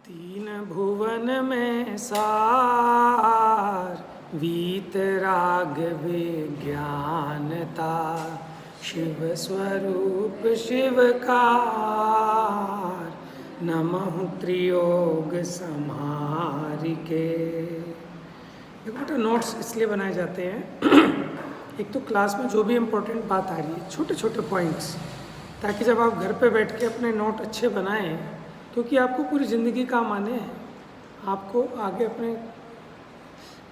तीन भुवन में सार वीतराग विज्ञानता शिव स्वरूप शिवकार नमः त्रियोग समारिके। देखो बेटा, नोट्स इसलिए बनाए जाते हैं एक तो क्लास में जो भी इम्पोर्टेंट बात आ रही है छोटे छोटे पॉइंट्स, ताकि जब आप घर पे बैठ के अपने नोट अच्छे बनाएं, क्योंकि आपको पूरी ज़िंदगी काम आने हैं। आपको आगे अपने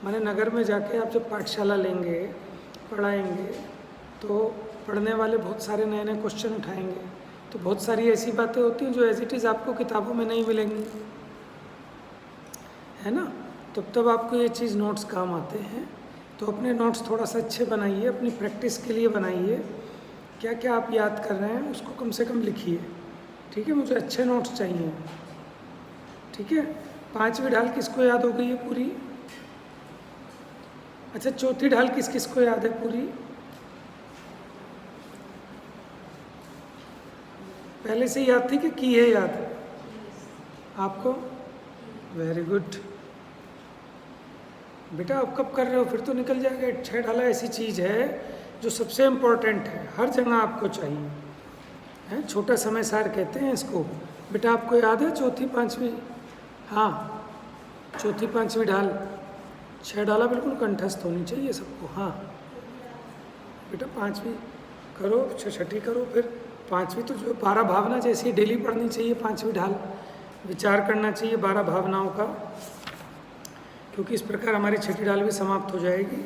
माने नगर में जाके आप जब पाठशाला लेंगे, पढ़ाएंगे, तो पढ़ने वाले बहुत सारे नए नए क्वेश्चन उठाएंगे, तो बहुत सारी ऐसी बातें होती हैं जो एज इट इज़ आपको किताबों में नहीं मिलेंगी, है ना। तब आपको ये चीज़ नोट्स काम आते हैं। तो अपने नोट्स थोड़ा सा अच्छे बनाइए, अपनी प्रैक्टिस के लिए बनाइए। क्या क्या आप याद कर रहे हैं उसको कम से कम लिखिए, ठीक है। मुझे अच्छे नोट्स चाहिए, ठीक है। पांचवी ढाल किसको याद हो गई है पूरी? अच्छा, चौथी ढाल किस किस को याद है पूरी? पहले से याद थी कि की है याद आपको? वेरी गुड बेटा। अब कब कर रहे हो? फिर तो निकल जाएगा। 6 ढाला ऐसी चीज़ है जो सबसे इम्पोर्टेंट है, हर जगह आपको चाहिए, है। छोटा समय सार कहते हैं इसको। बेटा आपको याद है चौथी पांचवी? हाँ, चौथी पांचवी ढाल 6 ढाला बिल्कुल कंठस्थ होनी चाहिए सबको। हाँ बेटा, पांचवी करो, छठी करो, फिर पांचवी तो जो 12 भावना जैसी डेली पढ़नी चाहिए। पांचवी ढाल विचार करना चाहिए 12 भावनाओं का, क्योंकि इस प्रकार हमारी छठी ढाल भी समाप्त हो जाएगी।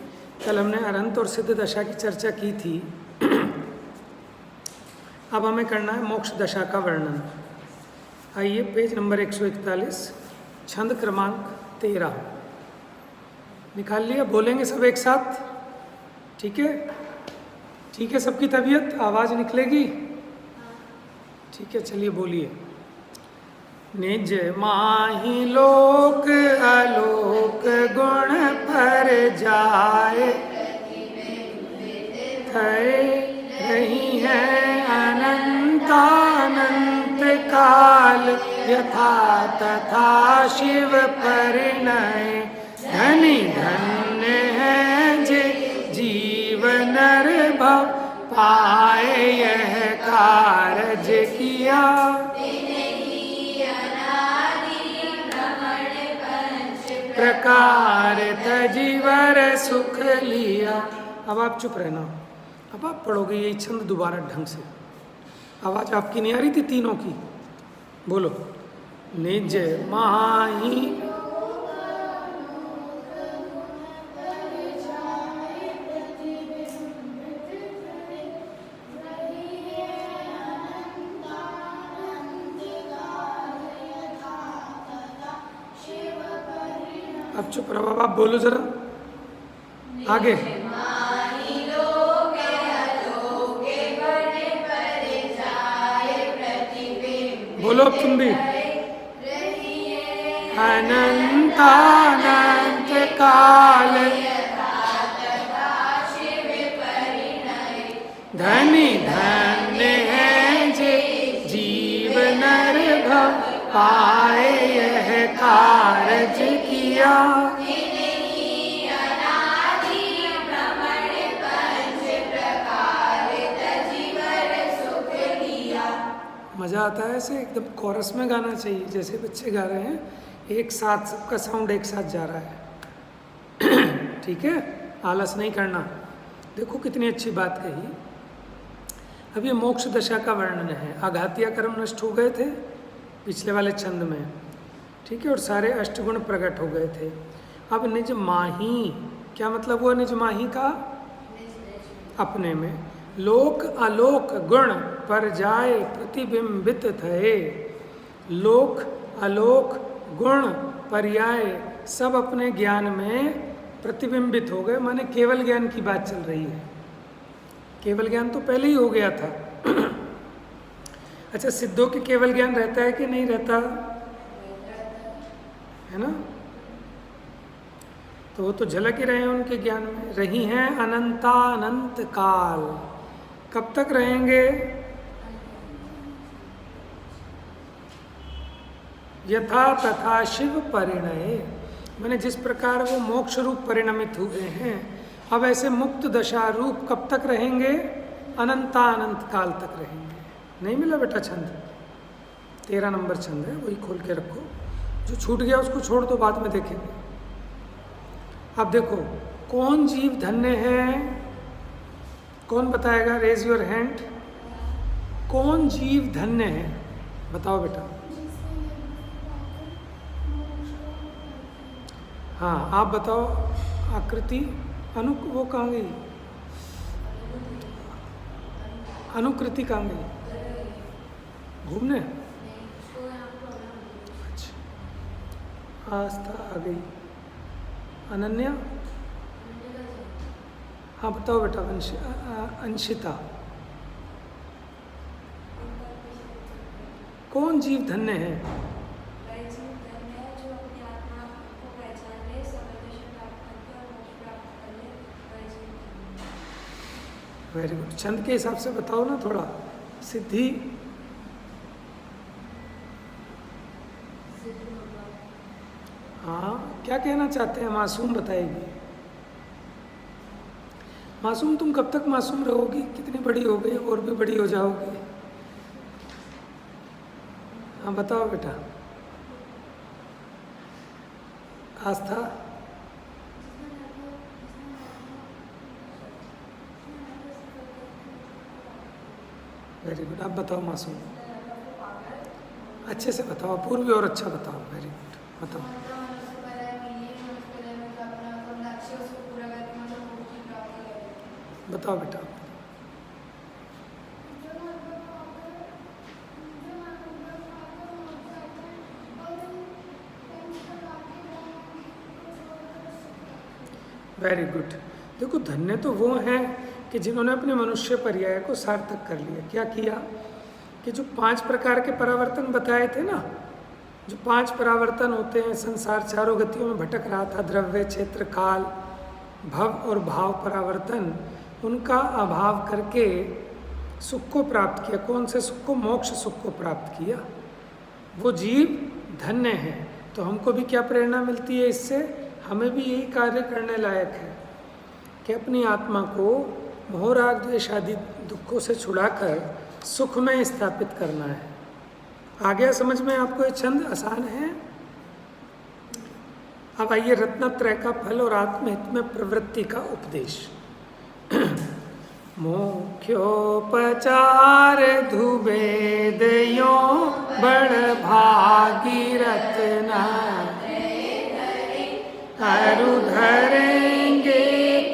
कल हमने अनंत और सिद्ध दशा की चर्चा की थी। अब हमें करना है मोक्ष दशा का वर्णन। आइए पेज नंबर 141, छंद क्रमांक 13 निकाल लिया। बोलेंगे सब एक साथ, ठीक है? ठीक है, सबकी तबीयत, आवाज़ निकलेगी, ठीक है। चलिए बोलिए। निज माही लोक आलोक गुण पर जाए, थए रही है अनंतानंत काल, यथा तथा शिव परिणय। धनी धन्य है जे जीवन भव पाए, यह कारज किया प्रकार तजीवर सुख लिया। अब आप चुप रहना, अब आप पढ़ोगे यही छंद दोबारा ढंग से। आवाज आपकी नहीं आ रही थी तीनों की? बोलो। निज माही अब चुप रहो, अब आप बोलो जरा आगे। बोलो अब तुम भी। अनंतानंत काल धनी धन्य है जे जीवन भव पाए, यह कारज किया मज़ा आता है। ऐसे एकदम कोरस में गाना चाहिए, जैसे बच्चे गा रहे हैं, एक साथ सबका साउंड एक साथ जा रहा है, ठीक है। आलस नहीं करना। देखो कितनी अच्छी बात कही। अब ये मोक्ष दशा का वर्णन है। आघातिया कर्म नष्ट हो गए थे पिछले वाले छंद में, ठीक है, और सारे अष्टगुण प्रकट हो गए थे। अब निज माही, क्या मतलब हुआ निज माही का? अपने में। लोक आलोक गुण पर जाए प्रतिबिंबित थे। लोक आलोक गुण पर्याय सब अपने ज्ञान में प्रतिबिंबित हो गए, माने केवल ज्ञान की बात चल रही है। केवल ज्ञान तो पहले ही हो गया था। अच्छा, सिद्धों के केवल ज्ञान रहता है कि नहीं रहता? है ना। तो वो तो झलक ही रहे हैं उनके ज्ञान में। रही हैं अनंतानंत काल, कब तक रहेंगे? यथा तथा शिव परिणय, मैंने जिस प्रकार वो मोक्ष रूप परिणमित हुए हैं, अब ऐसे मुक्त दशा रूप कब तक रहेंगे? अनंतानंत काल तक रहेंगे। नहीं मिला बेटा छंद? 13 नंबर छंद है, वही खोल के रखो। जो छूट गया उसको छोड़ दो, बाद में देखेंगे। अब देखो, कौन जीव धन्य है? कौन बताएगा? Raise your hand. कौन जीव धन्य है? बताओ बेटा। हाँ, आप बताओ। आकृति वो कहाँ गई? अनुकृति कहाँ गई? घूमने? अच्छा, आस्था आ गई। अनन्या? हाँ बताओ बेटा। अंशिता। कौन जीव धन्य है? Very good. छंद के हिसाब से बताओ ना थोड़ा। सिद्धि? हाँ, क्या कहना चाहते हैं? मासूम बताएगी। मासूम, तुम कब तक मासूम रहोगी? कितनी बड़ी हो गई? और भी बड़ी हो जाओगी। हाँ बताओ बेटा। आस्था? Very good. अब बताओ मासूम। अच्छे से बताओ, पूर्वी और अच्छा बताओ। वेरी गुड, बताओ। बताओ बेटा। Very good. देखो, धन्य तो वो हैं कि जिन्होंने अपने मनुष्य पर्याय को सार्थक कर लिया। क्या किया कि जो 5 प्रकार के परावर्तन बताए थे ना, जो 5 परावर्तन होते हैं, संसार चारों गतियों में भटक रहा था, द्रव्य, क्षेत्र, काल, भव और भाव परावर्तन, उनका अभाव करके सुख को प्राप्त किया। कौन से सुख को? मोक्ष सुख को प्राप्त किया। वो जीव धन्य है। तो हमको भी क्या प्रेरणा मिलती है इससे? हमें भी यही कार्य करने लायक है कि अपनी आत्मा को मोह राग द्वेष आदि दुखों से छुड़ाकर सुख में स्थापित करना है। आ गया समझ में आपको? ये छंद आसान है। अब आइए रत्नत्रय का फल और आत्महित में प्रवृत्ति का उपदेश। मुख्योपचार धुबेदयो बड़ भागी रत्ना अरु धरेंगे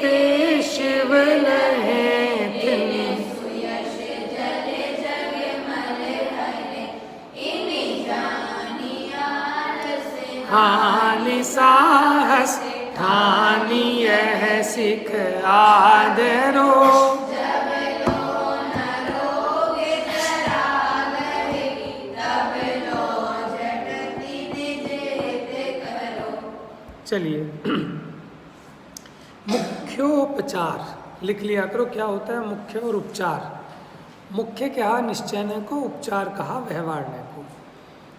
ते शिव लहे तिन हानि साहस ठानी यह सिख आदरो चलिए। मुख्योपचार लिख लिया करो। क्या होता है मुख्य और उपचार? मुख्य क्या? निश्चयने को। उपचार कहा व्यवहारने को।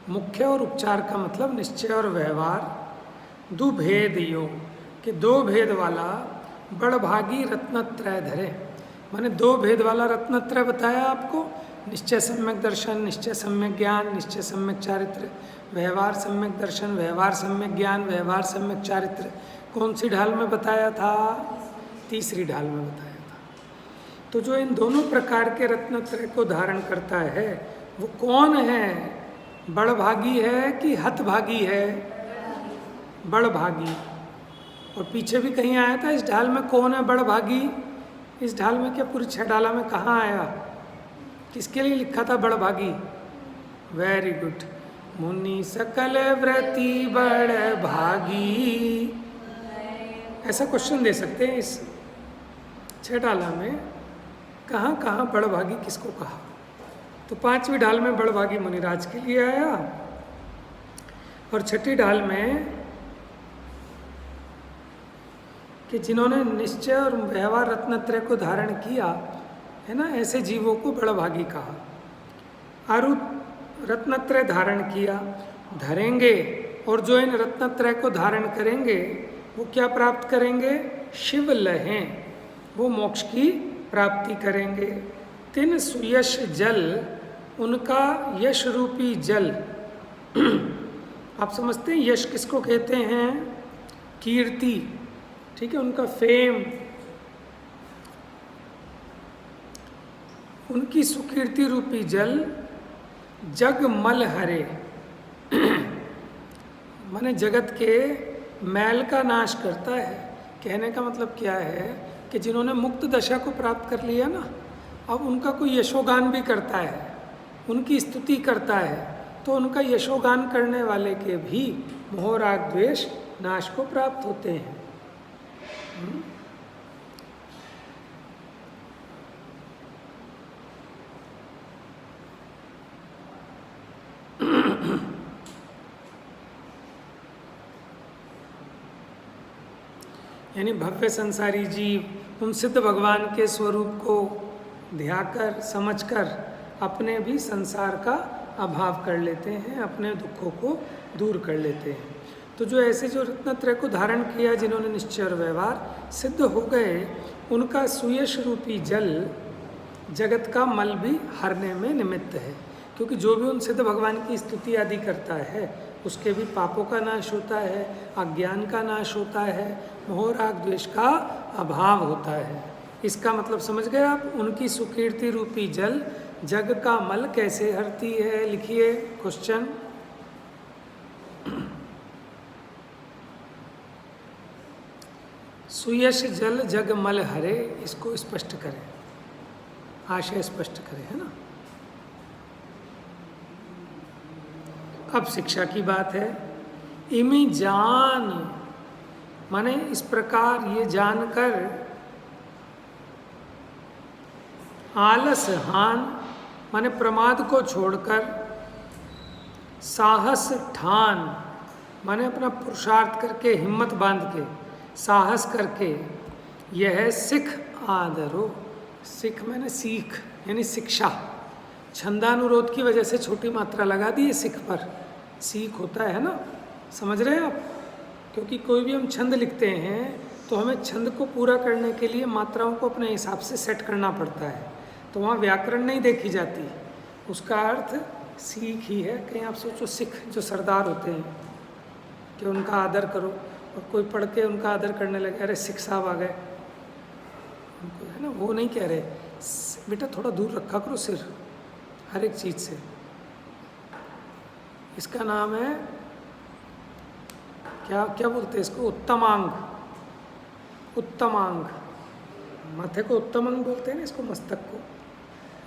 मुख्य और उपचार का मतलब निश्चय और व्यवहार। दुभेद योग कि 2 भेद वाला बड़भागी रत्नत्रय धरे। मैंने 2 भेद वाला रत्नत्रय बताया आपको। निश्चय सम्यक दर्शन, निश्चय सम्यक ज्ञान, निश्चय सम्यक चारित्र, व्यवहार सम्यक दर्शन, व्यवहार सम्यक ज्ञान, व्यवहार सम्यक चारित्र। कौन सी ढाल में बताया था? तीसरी ढाल में बताया था। तो जो इन दोनों प्रकार के रत्नत्रय को धारण करता है वो कौन है? बड़भागी है कि हतभागी है? बड़भागी। और पीछे भी कहीं आया था इस ढाल में कौन है बड़भागी? इस ढाल में क्या पूरी 6 ढाला में कहाँ आया? किसके लिए लिखा था बड़भागी? Very good. मुनि सकल व्रती बड़ भागी। ऐसा क्वेश्चन दे सकते हैं इस 6 ढाला में कहाँ कहाँ बड़भागी किसको कहा? तो 5वीं ढाल में बड़भागी मुनिराज के लिए आया और 6ठी ढाल में कि जिन्होंने निश्चय और व्यवहार रत्नत्रय को धारण किया है ना, ऐसे जीवों को बड़भागी कहा। आरु रत्नत्रय धारण किया धरेंगे और जो इन रत्नत्रय को धारण करेंगे वो क्या प्राप्त करेंगे? शिव लहें, वो मोक्ष की प्राप्ति करेंगे। तिन सुयश जल, उनका यश रूपी जल। आप समझते हैं यश किसको कहते हैं? कीर्ति, ठीक है, उनका फेम, उनकी सुकीर्ति रूपी जल जग मल हरे, माने जगत के मैल का नाश करता है। कहने का मतलब क्या है कि जिन्होंने मुक्त दशा को प्राप्त कर लिया ना, अब उनका कोई यशोगान भी करता है, उनकी स्तुति करता है, तो उनका यशोगान करने वाले के भी मोह राग द्वेष नाश को प्राप्त होते हैं। यानी भव्य संसारी जीव उन सिद्ध भगवान के स्वरूप को ध्याकर समझकर अपने भी संसार का अभाव कर लेते हैं, अपने दुखों को दूर कर लेते हैं। तो जो ऐसे जो रत्नत्रय को धारण किया, जिन्होंने निश्चय और व्यवहार सिद्ध हो गए, उनका सुयश रूपी जल जगत का मल भी हरने में निमित्त है। क्योंकि जो भी उन सिद्ध भगवान की स्तुति आदि करता है उसके भी पापों का नाश होता है, अज्ञान का नाश होता है, मोह राग द्वेष का अभाव होता है। इसका मतलब समझ गए आप? उनकी सुकीर्ति रूपी जल जग का मल कैसे हरती है? लिखिए क्वेश्चन। सुयश जल जग मल हरे, इसको स्पष्ट करें, आशय स्पष्ट करें, है ना। अब शिक्षा की बात है। इमी जान, माने इस प्रकार ये जानकर, आलस हान माने प्रमाद को छोड़कर, साहस ठान माने अपना पुरुषार्थ करके, हिम्मत बांध के, साहस करके, यह सिख आदरो, सिख मैंने सीख यानी शिक्षा, छंदानुरोध की वजह से छोटी मात्रा लगा दी है सिख पर, सीख होता है ना, समझ रहे हैं आप? क्योंकि कोई भी हम छंद लिखते हैं तो हमें छंद को पूरा करने के लिए मात्राओं को अपने हिसाब से सेट करना पड़ता है, तो वहाँ व्याकरण नहीं देखी जाती, उसका अर्थ सीख ही है। कहीं आप सोचो सिख जो सरदार होते हैं कि उनका आदर करो, और कोई पढ़ के उनका आदर करने लगे, अरे सिख साहब आ गए, उनको है ना, वो नहीं कह रहे बेटा थोड़ा दूर रखा करो सिर हर एक चीज़ से। इसका नाम है क्या क्या बोलते हैं इसको? उत्तमांग। उत्तमांग, माथे को उत्तम अंग बोलते हैं ना, इसको मस्तक को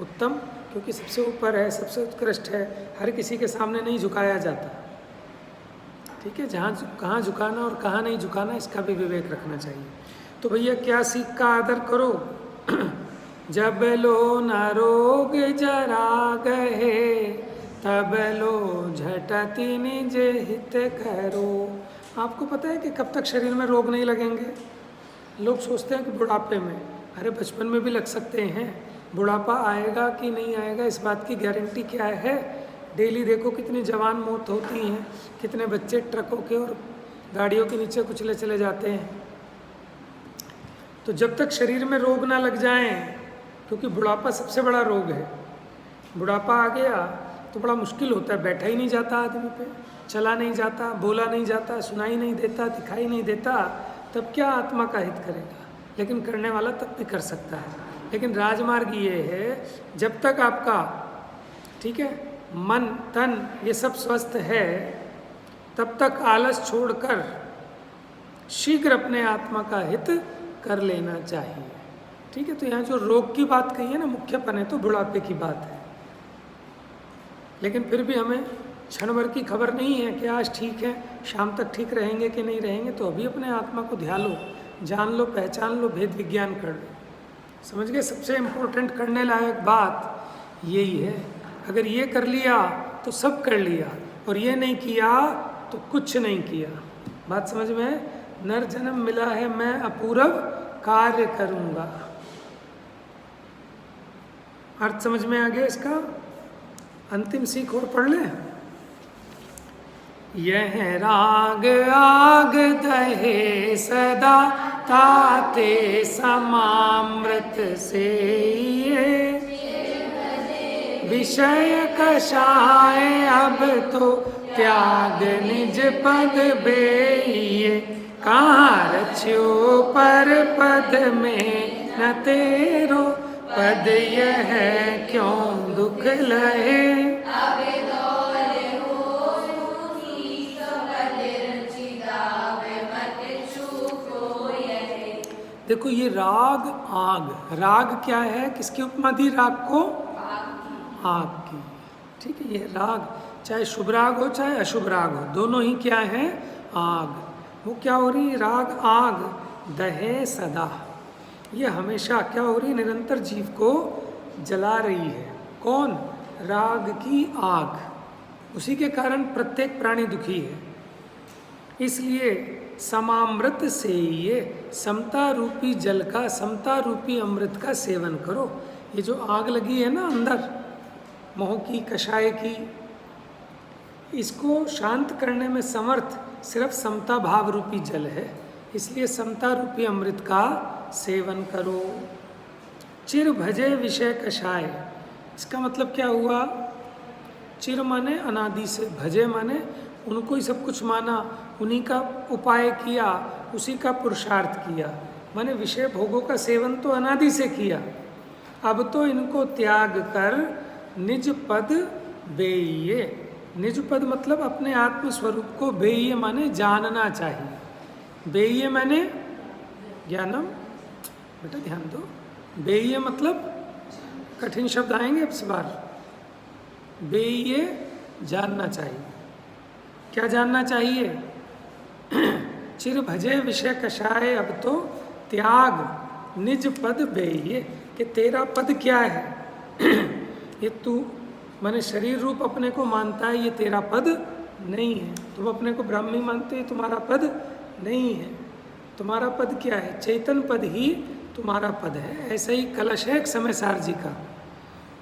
उत्तम, क्योंकि सबसे ऊपर है, सबसे उत्कृष्ट है, हर किसी के सामने नहीं झुकाया जाता, ठीक है। कहाँ झुकाना और कहाँ नहीं झुकाना इसका भी विवेक रखना चाहिए। तो भैया क्या सीख का आदर करो? जब लो न रोग जरा गए, तब लो झटति निज हित करो। आपको पता है कि कब तक शरीर में रोग नहीं लगेंगे? लोग सोचते हैं कि बुढ़ापे में, अरे बचपन में भी लग सकते हैं, बुढ़ापा आएगा कि नहीं आएगा इस बात की गारंटी क्या है? डेली देखो कितनी जवान मौत होती हैं, कितने बच्चे ट्रकों के और गाड़ियों के नीचे कुचले चले जाते हैं। तो जब तक शरीर में रोग ना लग जाएं, क्योंकि बुढ़ापा सबसे बड़ा रोग है, बुढ़ापा आ गया तो बड़ा मुश्किल होता है, बैठा ही नहीं जाता आदमी पे, चला नहीं जाता, बोला नहीं जाता, सुनाई नहीं देता, दिखाई नहीं देता, तब क्या आत्मा का हित करेगा? लेकिन करने वाला तब भी कर सकता है। लेकिन राजमार्ग ये है, जब तक आपका ठीक है मन तन ये सब स्वस्थ है, तब तक आलस छोड़कर शीघ्र अपने आत्मा का हित कर लेना चाहिए, ठीक है। तो यहाँ जो रोग की बात कही है ना, मुख्यपन है तो बुढ़ापे की बात है, लेकिन फिर भी हमें क्षण भर की खबर नहीं है कि आज ठीक है, शाम तक ठीक रहेंगे कि नहीं रहेंगे। तो अभी अपने आत्मा को ध्यान लो, जान लो, पहचान लो, भेद विज्ञान कर लो, समझ गए? सबसे इम्पोर्टेंट करने लायक बात यही है। अगर ये कर लिया तो सब कर लिया, और ये नहीं किया तो कुछ नहीं किया। बात समझ में? नर जन्म मिला है मैं अपूर्व कार्य करूँगा, अर्थ समझ में आ गया इसका? अंतिम सीख और पढ़ लें। यह राग आग दहे सदा ताते समामृत से ये विषय कषाय अब तो त्याग निज पद बेइये कहाँ रच्यो पर पद में न तेरो पद यह क्यों दुख लहे। देखो ये राग आग, राग क्या है, किसकी उपमा दी राग को? आग की। ठीक है, ये राग चाहे शुभ राग हो चाहे अशुभ राग हो, दोनों ही क्या है? आग। वो क्या हो रही? राग आग दहे सदा, ये हमेशा क्या हो रही? निरंतर जीव को जला रही है। कौन? राग की आग। उसी के कारण प्रत्येक प्राणी दुखी है। इसलिए समामृत से ये समता रूपी जल का, समता रूपी अमृत का सेवन करो। ये जो आग लगी है ना अंदर मोह की, कषाय की, इसको शांत करने में समर्थ सिर्फ समता भाव रूपी जल है। इसलिए समता रूपी अमृत का सेवन करो। चिर भजे विषय कषाय, इसका मतलब क्या हुआ? चिर माने अनादि से, भजे माने उनको ही सब कुछ माना, उन्हीं का उपाय किया, उसी का पुरुषार्थ किया। माने विषय भोगों का सेवन तो अनादि से किया, अब तो इनको त्याग कर निज पद बेइये। निज पद मतलब अपने आत्म स्वरूप को, बेइये माने जानना चाहिए। बेइये माने ज्ञानम, बेटा ध्यान दो। बेइये मतलब कठिन शब्द आएंगे अब इस बार। बेइये जानना चाहिए। क्या जानना चाहिए? चिर भजे विषय कषाय अब तो त्याग निज पद बेइये, कि तेरा पद क्या है? ये तू माने शरीर रूप अपने को मानता है, ये तेरा पद नहीं है। तुम अपने को ब्राह्मी मानते हो, तुम्हारा पद नहीं है। तुम्हारा पद क्या है? चैतन पद ही तुम्हारा पद है। ऐसा ही कलश है एक समय सार जी का,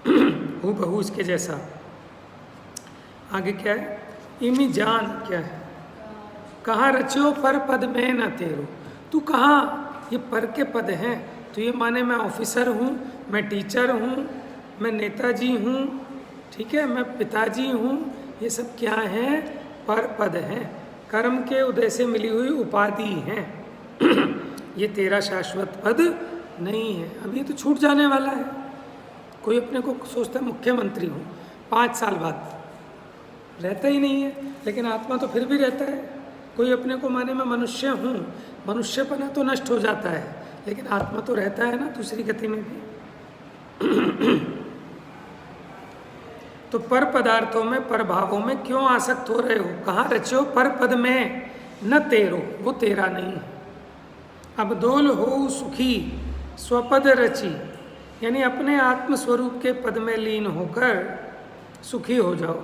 हूँ बहू इसके जैसा। आगे क्या है? इमी जान क्या है? कहाँ रचो पर पद में न तेरो। तू कहाँ? ये पर के पद हैं। तो ये माने मैं ऑफिसर हूँ, मैं टीचर हूँ, मैं नेताजी हूँ, ठीक है, मैं पिताजी हूँ, ये सब क्या हैं? पर पद हैं, कर्म के उदय से मिली हुई उपाधि हैं। ये तेरा शाश्वत पद नहीं है। अब ये तो छूट जाने वाला है। कोई अपने को सोचता है मुख्यमंत्री हूँ, 5 साल बाद रहता ही नहीं है, लेकिन आत्मा तो फिर भी रहता है। कोई अपने को माने मैं मनुष्य हूँ, मनुष्यपना तो नष्ट हो जाता है, लेकिन आत्मा तो रहता है ना दूसरी गति में भी। तो पर पदार्थों में, पर भावों में क्यों आसक्त हो रहे हो? कहाँ रचो पर पद में न तेरो, वो तेरा नहीं है। अब दोल हो सुखी स्वपद रची, यानी अपने आत्म स्वरूप के पद में लीन होकर सुखी हो जाओ।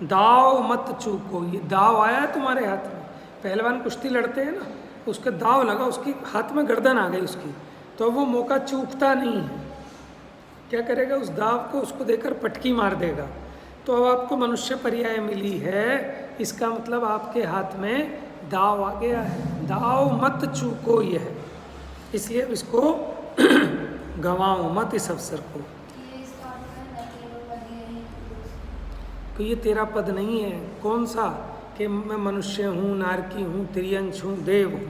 दाव मत चूको, ये दाव आया तुम्हारे हाथ में। पहलवान कुश्ती लड़ते हैं ना, उसका दाव लगा, उसकी हाथ में गर्दन आ गई उसकी, तो वो मौका चूकता नहीं है। क्या करेगा? उस दाव को उसको देकर पटकी मार देगा। तो अब आपको मनुष्य पर्याय मिली है, इसका मतलब आपके हाथ में दाव आ गया है। दाव मत चूको ये है, इसलिए इसको गंवाओ मत इस अवसर को। तो ये तेरा पद नहीं है। कौन सा? कि मैं मनुष्य हूँ, नारकी हूँ, त्रियंश हूँ, देव हूँ।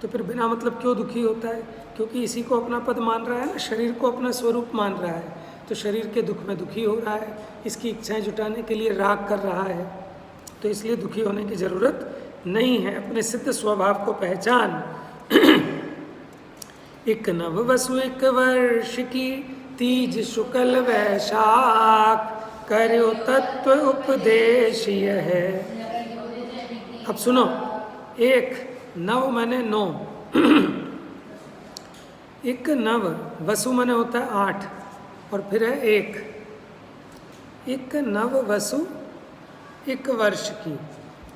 तो फिर बिना मतलब क्यों दुखी होता है? क्योंकि इसी को अपना पद मान रहा है ना, शरीर को अपना स्वरूप मान रहा है, तो शरीर के दुख में दुखी हो रहा है, इसकी इच्छाएं जुटाने के लिए राग कर रहा है। तो इसलिए दुखी होने की जरूरत नहीं है। अपने सिद्ध स्वभाव को पहचान। एक नव वसु एक वर्ष की तीज शुक्ल वैशाख, करो तत्व उपदेश यह है। अब सुनो, एक नव माने 9, एक नव, वसु माने होता है 8, और फिर है एक नव वसु एक वर्ष की।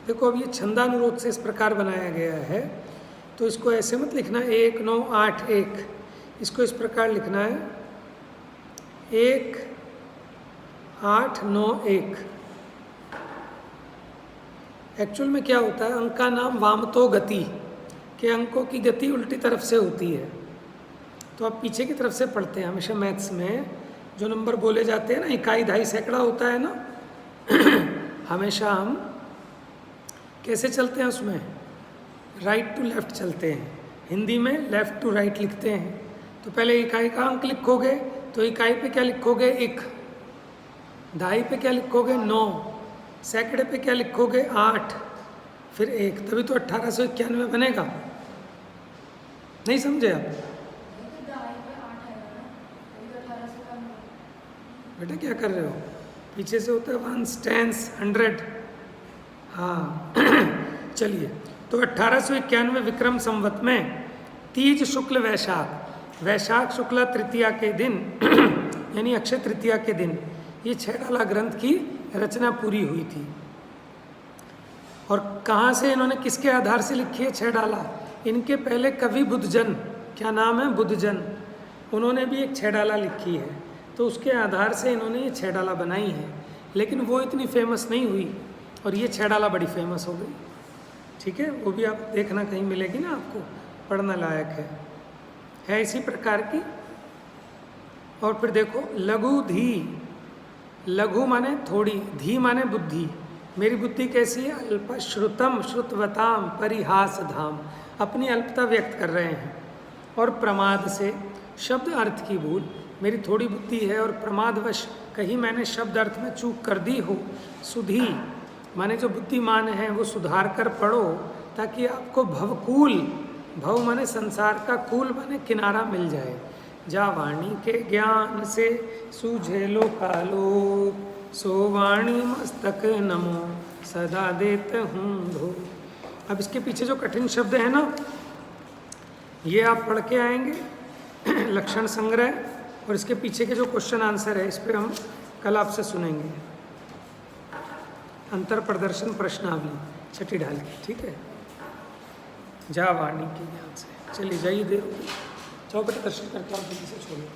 देखो अब ये छंदानुरोध से इस प्रकार बनाया गया है, तो इसको ऐसे मत लिखना 1 9 8 1, इसको इस प्रकार लिखना है 1 8 9 1। एक्चुअल में क्या होता है, अंक का नाम वामतो गति, के अंकों की गति उल्टी तरफ से होती है। तो आप पीछे की तरफ से पढ़ते हैं हमेशा मैथ्स में, जो नंबर बोले जाते हैं ना, इकाई ढाई सैकड़ा होता है ना हमेशा हम कैसे चलते हैं उसमें, राइट टू लेफ्ट चलते हैं। हिंदी में लेफ्ट टू राइट लिखते हैं। तो पहले इकाई का अंक लिखोगे तो इकाई पे क्या लिखोगे 1, ढाई पे क्या लिखोगे 9, सैकड़े पे क्या लिखोगे 8, फिर 1, तभी तो 1891 बनेगा। नहीं समझे आप? बेटा क्या कर रहे हो, पीछे से होता है वंस, टेंस, 100। हाँ चलिए, तो 1891 विक्रम संवत में तीज शुक्ल वैशाख, वैशाख शुक्ला तृतीया के दिन यानी अक्षय तृतीया के दिन ये 6 डाला ग्रंथ की रचना पूरी हुई थी। और कहाँ से इन्होंने, किसके आधार से लिखी है 6 डाला? इनके पहले कवि बुद्धजन, क्या नाम है, बुद्धजन, उन्होंने भी एक 6 डाला लिखी है। तो उसके आधार से इन्होंने ये 6 डाला बनाई है, लेकिन वो इतनी फेमस नहीं हुई और ये 6 डाला बड़ी फेमस हो गई। ठीक है, वो भी आप देखना, कहीं मिलेगी ना आपको, पढ़ना लायक है इसी प्रकार की। और फिर देखो लघु धी, लघु माने थोड़ी, धी माने बुद्धि, मेरी बुद्धि कैसी है, अल्प श्रुतम श्रुतवताम परिहास धाम, अपनी अल्पता व्यक्त कर रहे हैं। और प्रमाद से शब्द अर्थ की भूल, मेरी थोड़ी बुद्धि है और प्रमादवश कहीं मैंने शब्द अर्थ में चूक कर दी हो। सुधी माने जो बुद्धिमान है वो सुधार कर पढ़ो, ताकि आपको भवकूल, भव माने संसार का, कूल माने किनारा मिल जाए। जा वाणी के ज्ञान से सूझे लो कालो, सो वाणी मस्तक नमो सदा देते हूँ धो। अब इसके पीछे जो कठिन शब्द है ना, ये आप पढ़ के आएंगे लक्षण संग्रह, और इसके पीछे के जो क्वेश्चन आंसर है इस पर हम कल आपसे सुनेंगे। अंतर प्रदर्शन प्रश्नावली 6ठी ढाल की, ठीक है, जा वाणी के ज्ञान से। चलिए जाइए, देर हो गई, चौकट दर्शन करके आप जल्दी से छोड़िए।